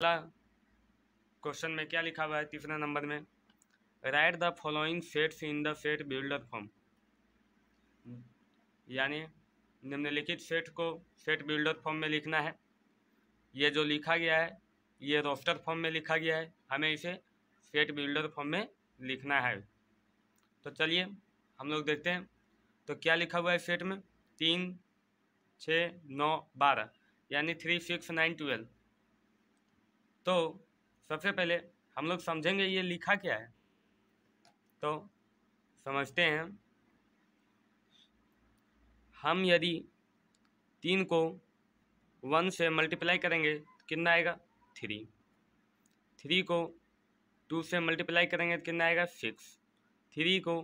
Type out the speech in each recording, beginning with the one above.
Question में क्या लिखा हुआ है तीसरा नंबर में, right the following sets in the set builder form, यानी निम्नलिखित सेट को सेट बिल्डर फॉर्म में लिखना है। ये जो लिखा गया है ये रोस्टर फॉर्म में लिखा गया है, हमें इसे सेट बिल्डर फॉर्म में लिखना है। तो चलिए हम लोग देखते हैं तो क्या लिखा हुआ है सेट में, 3 6 9 12 यानी 3 6 9 12। तो सबसे पहले हम लोग समझेंगे ये लिखा क्या है, तो समझते हैं। हम यदि 3 को 1 से मल्टीप्लाई करेंगे तो कितना आएगा 3, 3 को 2 से मल्टीप्लाई करेंगे तो कितना आएगा 6, 3 को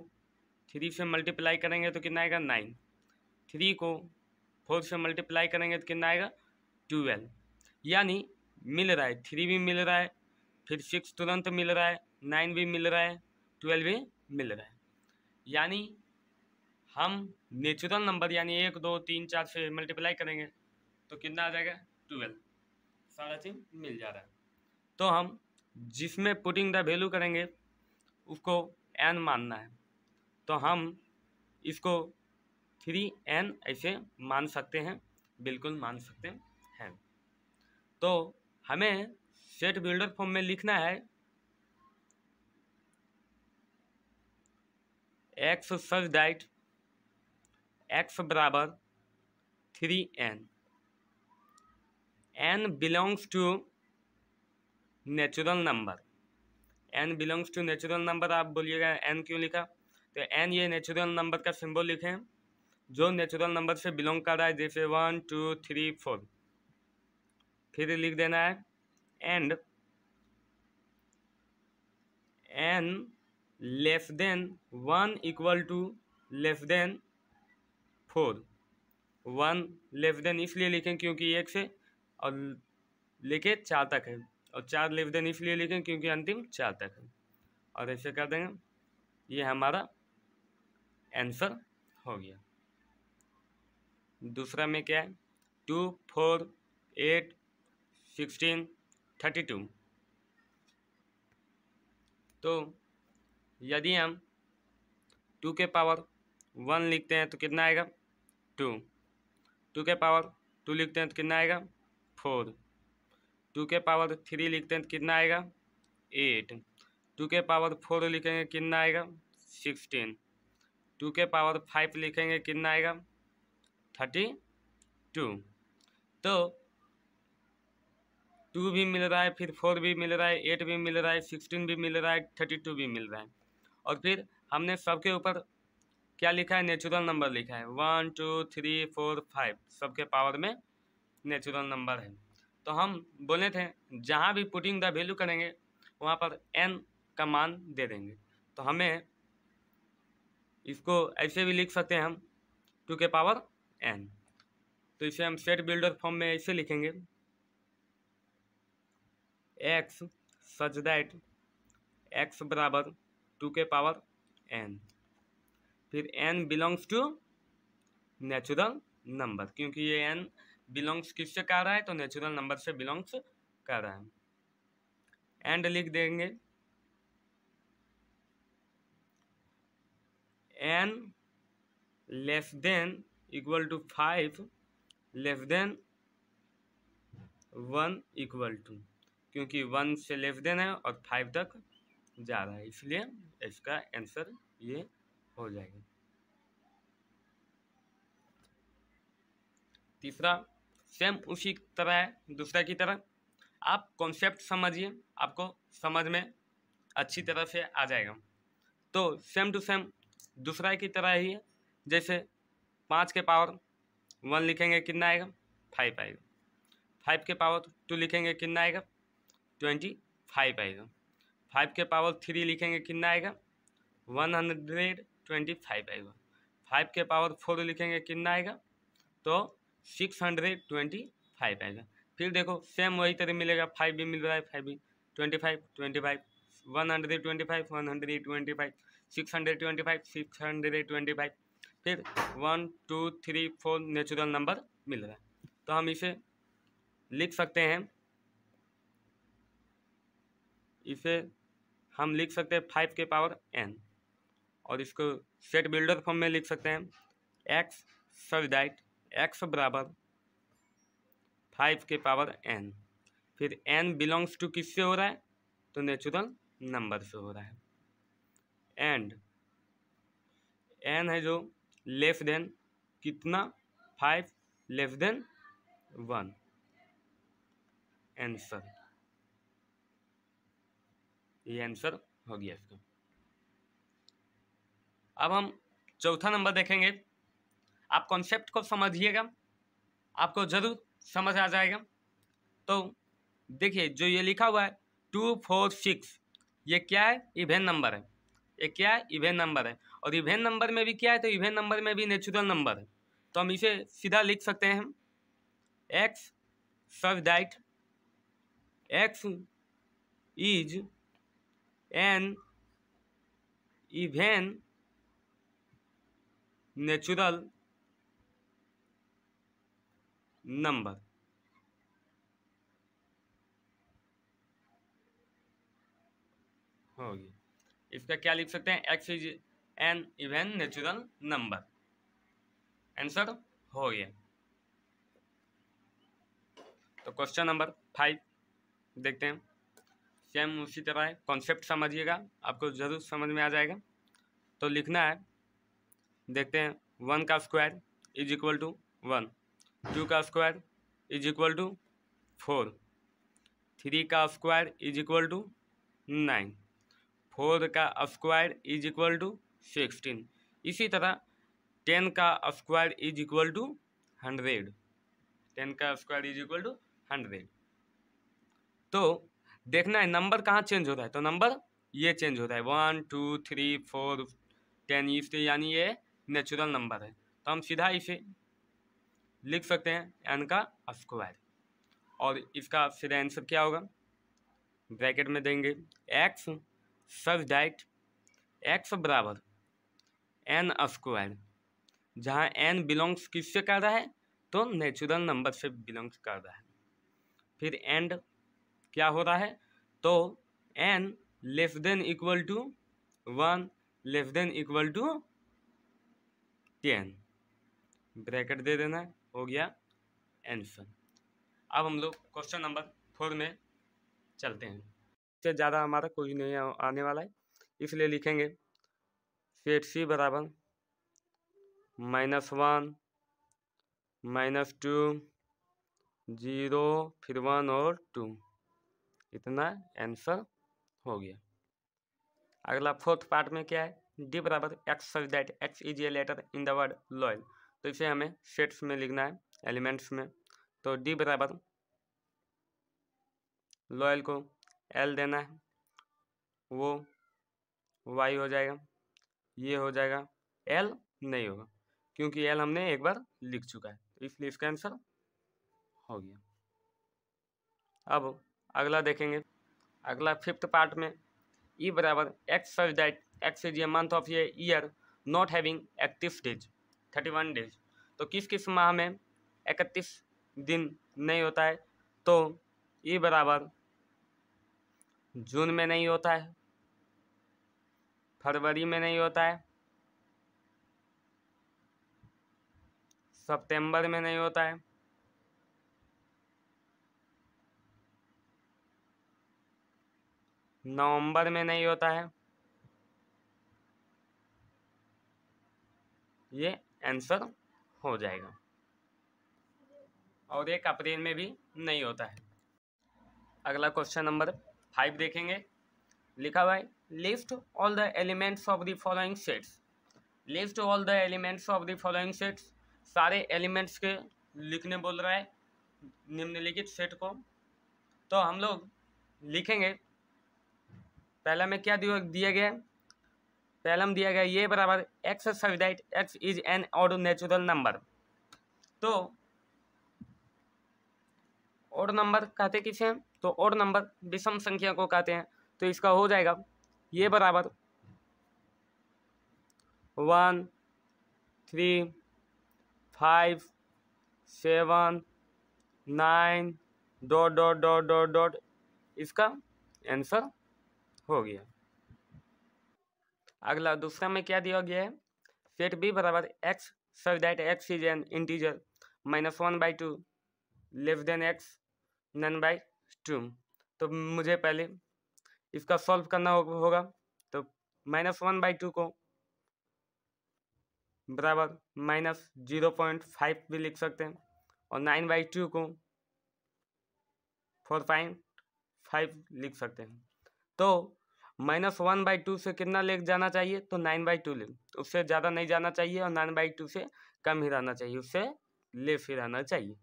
3 से मल्टीप्लाई करेंगे तो कितना आएगा 9, 3 को 4 से मल्टीप्लाई करेंगे तो कितना आएगा 12। यानी मिल रहा है 3 भी मिल रहा है, फिर 6 तुरंत मिल रहा है, 9 भी मिल रहा है, 12 भी मिल रहा है। यानी हम नेचुरल नंबर यानी 1 2 3 4 से मल्टीप्लाई करेंगे तो कितना आ जाएगा 12, सारा चीज मिल जा रहा है। तो हम जिसमें पुटिंग द वैल्यू करेंगे उसको n मानना है, तो हम इसको 3n ऐसे मान सकते हैं, बिल्कुल मान सकते हैं। तो हमें सेट बिल्डर फॉर्म में लिखना है x सच दैट x बराबर 3n, n belongs to natural number, n belongs to natural number. आप बोलिएगा n क्यों लिखा, तो n ये नेचुरल नंबर का सिंबल लिखे हैं जो नेचुरल नंबर से बिलोंग कर रहा है, जैसे 1 2 3 4। फिर लिख देना है and n less than 1 equal to less than 4। 1 less than इसलिए लिखें क्योंकि 1 से और लेके 4 तक है, और 4 लेस देन इसलिए लिखें क्योंकि अंतिम 4 तक है, और ऐसे कर देंगे। ये हमारा आंसर हो गया। दूसरा में क्या है 2 4 8 16 32। तो यदि हम 2 के पावर 1 लिखते हैं तो कितना आएगा 2, 2 के पावर 2 लिखते हैं तो कितना आएगा 4, 2 के पावर 3 लिखते हैं तो कितना आएगा 8, 2 के पावर 4 लिखेंगे कितना आएगा 16, 2 के पावर 5 लिखेंगे कितना आएगा 32। तो 2 भी मिल रहा है, फिर 4 भी मिल रहा है, 8 भी मिल रहा है, 16 भी मिल रहा है, 32 भी मिल रहा है, और फिर हमने सबके ऊपर क्या लिखा है नेचुरल नंबर लिखा है 1 2 3 4 5, सबके पावर में नेचुरल नंबर है। तो हम बोले थे जहाँ भी पुटिंग द वैल्यू करेंगे वहाँ पर n का मान दे देंगे। तो हमें इसको ऐसे भी लिख सकते हैं हम 2 के पावर n। तो इसे हम सेट बिल्डर फॉर्म में ऐसे लिखेंगे x सच दैट x बराबर 2 के पावर n, फिर n belongs to natural number, क्योंकि ये n बिलोंग्स किससे कर रहा है तो नेचुरल नंबर से बिलोंग्स कर रहा है। एंड लिख देंगे n less than equal to 5 less than 1 equal to, क्योंकि 1 से लेस देन है और 5 तक जा रहा है, इसलिए इसका आंसर ये हो जाएगा। तीसरा सेम उसी तरह है दूसरा की तरह, आप कॉन्सेप्ट समझिए, आपको समझ में अच्छी तरह से आ जाएगा। तो सेम टू सेम दूसरा की तरह ही है, जैसे 5 के पावर 1 लिखेंगे कितना आएगा 5 आएगा, 5 के पावर 2 लिखेंगे कितना आएगा 25 आएगा, 5 के पावर 3 लिखेंगे कितना आएगा 125 आएगा, 5 के पावर 4 लिखेंगे कितना आएगा तो 625 आएगा। फिर देखो सेम वही तरह मिलेगा, 5 भी मिल रहा है 5 भी, 25 25 125 125 625 625, फिर 1 2 3 4 नेचुरल नंबर मिल रहा है। तो हम इसे लिख सकते हैं इसे हम लिख सकते हैं 5 के पावर n, और इसको सेट बिल्डर फॉर्म में लिख सकते हैं x सच दैट x बराबर 5 के पावर n। फिर n बिलोंग्स टू किससे हो रहा है, तो नेचुरल नंबर से हो रहा है। एंड n है जो लेस देन कितना, 5 लेस देन 1। आंसर, ये आंसर हो गया इसका। अब हम चौथा नंबर देखेंगे। आप कॉन्सेप्ट को समझिएगा, आपको जरूर समझ आ जाएगा। तो देखिए जो ये लिखा हुआ है 2 4 6, ये क्या है, इवेन नंबर है। ये क्या है, इवेन नंबर है। और इवेन नंबर में भी क्या है, तो इवेन नंबर में भी नेचुरल नंबर है। तो हम इसे सीधा लिख सकते हैं हम x such that x is an even natural number. हो गया, इसका क्या लिख सकते हैं, x is an even natural number. Answer हो गया। तो क्वेश्चन नंबर 5 देखते हैं। सेम उसी तरह है, कॉन्सेप्ट समझिएगा, आपको जरूर समझ में आ जाएगा। तो लिखना है, देखते हैं 1 का स्क्वायर इज इक्वल टू 1, 2 का स्क्वायर इज इक्वल टू 4, 3 का स्क्वायर इज इक्वल टू 9, 4 का स्क्वायर इज इक्वल टू 16। इसी तरह 10 का स्क्वायर इज इक्वल टू 100, 10 का स्क्वायर इज इक्वल टू 100। तो देखना है नंबर कहाँ चेंज होता है, तो नंबर ये चेंज होता है 1 2 3 4 10, इससे यानी ये नेचुरल नंबर है। तो हम सीधा इसे लिख सकते हैं n का स्क्वायर, और इसका फिर आंसर क्या होगा, ब्रैकेट में देंगे x सच दैट x बराबर n स्क्वायर, जहाँ n बिलोंग्स किससे कर रहा है, तो नेचुरल नंबर से बिलोंग्स कर रहा है। फिर एंड क्या हो रहा है, तो n less than equal to 1 less than equal to 10, bracket दे देना है, हो गया आंसर। अब हम लोग क्वेश्चन नंबर 4 में चलते हैं। इससे ज़्यादा हमारा कोई नहीं आने वाला है, इसलिए लिखेंगे सेट c बराबर -1 -2 0 फिर 1 और 2, इतना आंसर हो गया। अगला फोर्थ पार्ट में क्या है, डी बराबर X such that X is a letter in the word loyal. तो इसे हमें सेट्स में लिखना है, एलिमेंट्स में। तो डी बराबर लॉयल को एल देना है, वो वाई हो जाएगा, ये हो जाएगा, एल नहीं होगा क्योंकि एल हमने एक बार लिख चुका है, तो इसलिए इसका आंसर हो गया। अब अगला देखेंगे, अगला फिफ्थ पार्ट में ई बराबर X such that X is a month of a year not having 31 days 31 days. तो किस किस माह में 31 दिन नहीं होता है, तो ई बराबर जून में नहीं होता है, फरवरी में नहीं होता है, सितंबर में नहीं होता है, नवंबर में नहीं होता है, ये आंसर हो जाएगा, और एक अप्रैल में भी नहीं होता है। अगला क्वेश्चन नंबर 5 देखेंगे, लिखा हुआ है list all the elements of the following sets. List all the elements of the following sets, सारे एलिमेंट्स के लिखने बोल रहा है निम्नलिखित सेट को। तो हम लोग लिखेंगे, पहला में क्या दिया गया है, पहला में दिया गया ये बराबर X such that X is N odd natural number. तो ऑड नंबर कहते किसे हैं, तो ऑड नंबर विषम संख्या को कहते हैं। तो इसका हो जाएगा ये बराबर 1 3 5 7 9 ... इसका आंसर हो गया। अगला दूसरा में क्या दिया गया है, सेट बी बराबर X such that X is an integer -1/2 less than X nine by 2। तो मुझे पहले इसका सॉल्व करना होगा। तो -1/2 को बराबर -0.5 भी लिख सकते हैं और 9/2 को 4.5 लिख सकते हैं। तो -1/2 से कितना ले जाना चाहिए, तो 9/2 ले, उससे ज़्यादा नहीं जाना चाहिए और 9/2 से कम ही रहना चाहिए, उससे लेस ही रहना चाहिए।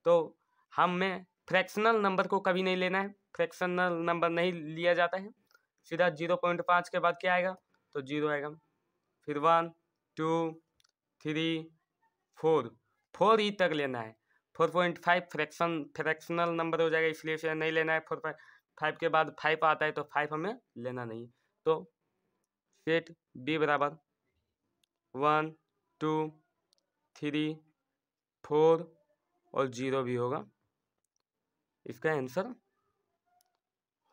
तो हमें फ्रैक्शनल नंबर को कभी नहीं लेना है, फ्रैक्शनल नंबर नहीं लिया जाता है। सीधा 0.5 के बाद क्या आएगा, तो 0 आएगा। फिर 1 2 3 4 ई तक लेना है। 4.5 फ्रैक्शनल नंबर हो जाएगा, इसलिए इसे नहीं लेना है। 4.5 के बाद 5 आता है, तो 5 हमें लेना नहीं। तो सेट बी बराबर 1 2 3 4 और 0 भी होगा। इसका आंसर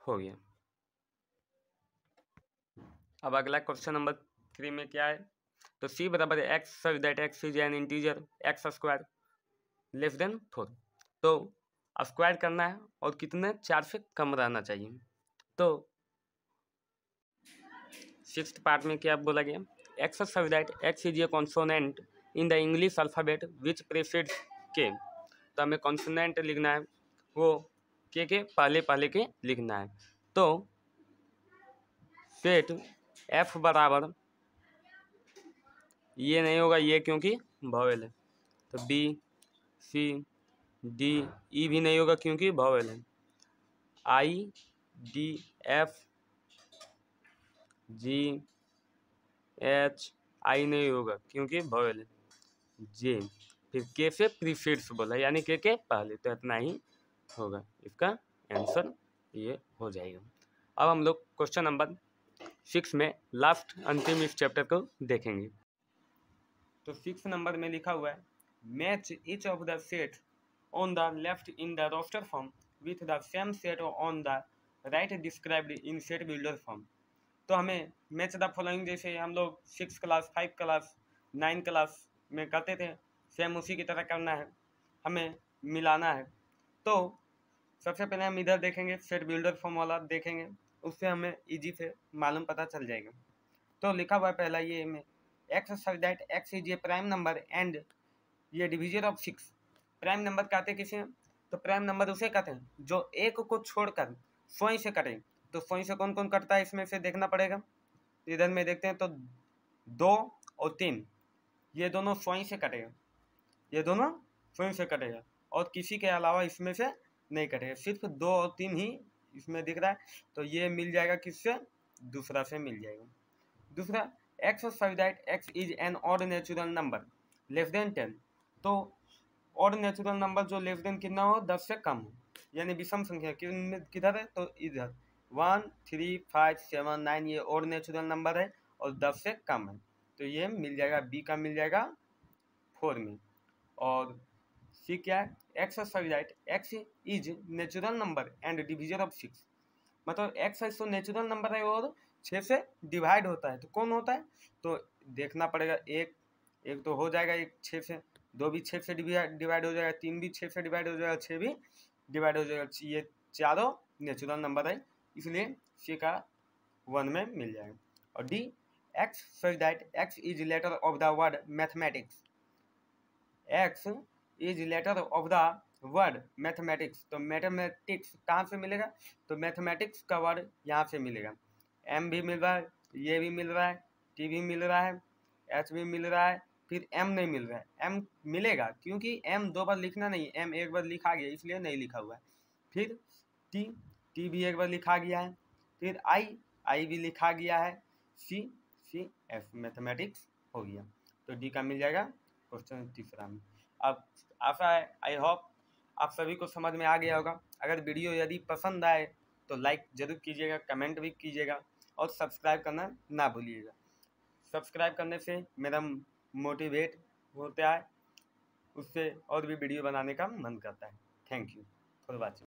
हो गया। अब अगला क्वेश्चन नंबर 3 में क्या है, तो सी बराबर X such that X is an integer x square less than 4। तो स्क्वायर करना है और कितने, 4 से कम रहना चाहिए। तो 6th पार्ट में क्या बोला गया, x such that X is A consonant in the English alphabet which precedes के। तो हमें कॉन्सोनेंट लिखना है, वो के पहले पहले के लिखना है। तो सेट एफ बराबर, ये नहीं होगा ये क्योंकि वॉवेल है। तो बी सी डी ई भी नहीं होगा क्योंकि वॉवेल है। I D F G H I नहीं होगा क्योंकि वॉवेल है। जे, फिर के से प्रीसीड्स बोला यानी के पहले, तो इतना ही होगा। इसका आंसर ये हो जाएगा। अब हम लोग क्वेश्चन नंबर 6 में लास्ट अंतिम इस चैप्टर को देखेंगे। तो 6 नंबर में लिखा हुआ है, match each of the set on the left in the roster form with the same set on the right described in set builder form. तो हमें मैच द फॉलोइंग जैसे हम लोग 6 क्लास 5 क्लास 9 क्लास में करते थे, सेम उसी की तरह करना है, हमें मिलाना है। तो सबसे पहले हम इधर देखेंगे, सेट बिल्डर फॉर्म वाला देखेंगे, उससे हमें इजी से मालूम पता चल जाएगा। तो लिखा हुआ है पहला ये में, x such that X is A prime number and ये डिविजन ऑफ 6। प्राइम नंबर कहते हैं किसे, तो प्राइम नंबर उसे कहते हैं जो एक को छोड़कर स्वयं से कटे। तो स्वयं से कौन कौन कटता है इसमें से देखना पड़ेगा। इधर में देखते हैं तो 2 और 3 ये दोनों स्वयं से कटेगा, ये दोनों स्वयं से कटेगा और किसी के अलावा इसमें से नहीं कटेगा, सिर्फ 2 और 3 ही इसमें दिख रहा है। तो ये मिल जाएगा किससे, दूसरा से मिल जाएगा। दूसरा, x such that X is N odd natural number less than 10। तो ऑड नेचुरल नंबर जो लेस देन कितना हो, 10 से कम हो, यानी विषम संख्या किधर है, तो इधर 1 3 5 7 9 ये ऑड नेचुरल नंबर है और 10 से कम है। तो ये मिल जाएगा, बी का मिल जाएगा 4 में। और सी क्या है, x such that X is natural number and division of 6। मतलब एक्स है तो नेचुरल नंबर है और 6 से डिवाइड होता है। तो कौन होता है, तो देखना पड़ेगा, एक तो हो जाएगा, एक 6 से, 2 भी 6 से डिवाइड हो जाएगा, 3 भी 6 से डिवाइड हो जाएगा, 6 भी डिवाइड हो जाएगा। ये चारों नेचुरल नंबर है, इसलिए सी का 1 में मिल जाएगा। और D, X such that X is letter of the word mathematics. X is letter of the word mathematics. तो मैथमेटिक्स कहाँ से मिलेगा, तो मैथमेटिक्स का वर्ड यहाँ से मिलेगा। एम भी मिल रहा है, ये भी मिल रहा है, टी भी मिल रहा है, एच भी मिल रहा है, फिर एम नहीं मिल रहा है। एम मिलेगा क्योंकि एम 2 बार लिखना नहीं, एम एक बार लिखा गया इसलिए नहीं लिखा हुआ है। फिर टी भी एक बार लिखा गया है, फिर आई भी लिखा गया है, सी एफ मैथमेटिक्स हो गया। तो डी का मिल जाएगा क्वेश्चन तीसरा में। अब आशा है, आई होप आप सभी को समझ में आ गया होगा। अगर वीडियो यदि पसंद आए तो लाइक ज़रूर कीजिएगा, कमेंट भी कीजिएगा और सब्सक्राइब करना ना भूलिएगा। सब्सक्राइब करने से मेरा मोटिवेट होता है, उससे और भी वीडियो बनाने का मन करता है। Thank you for watching.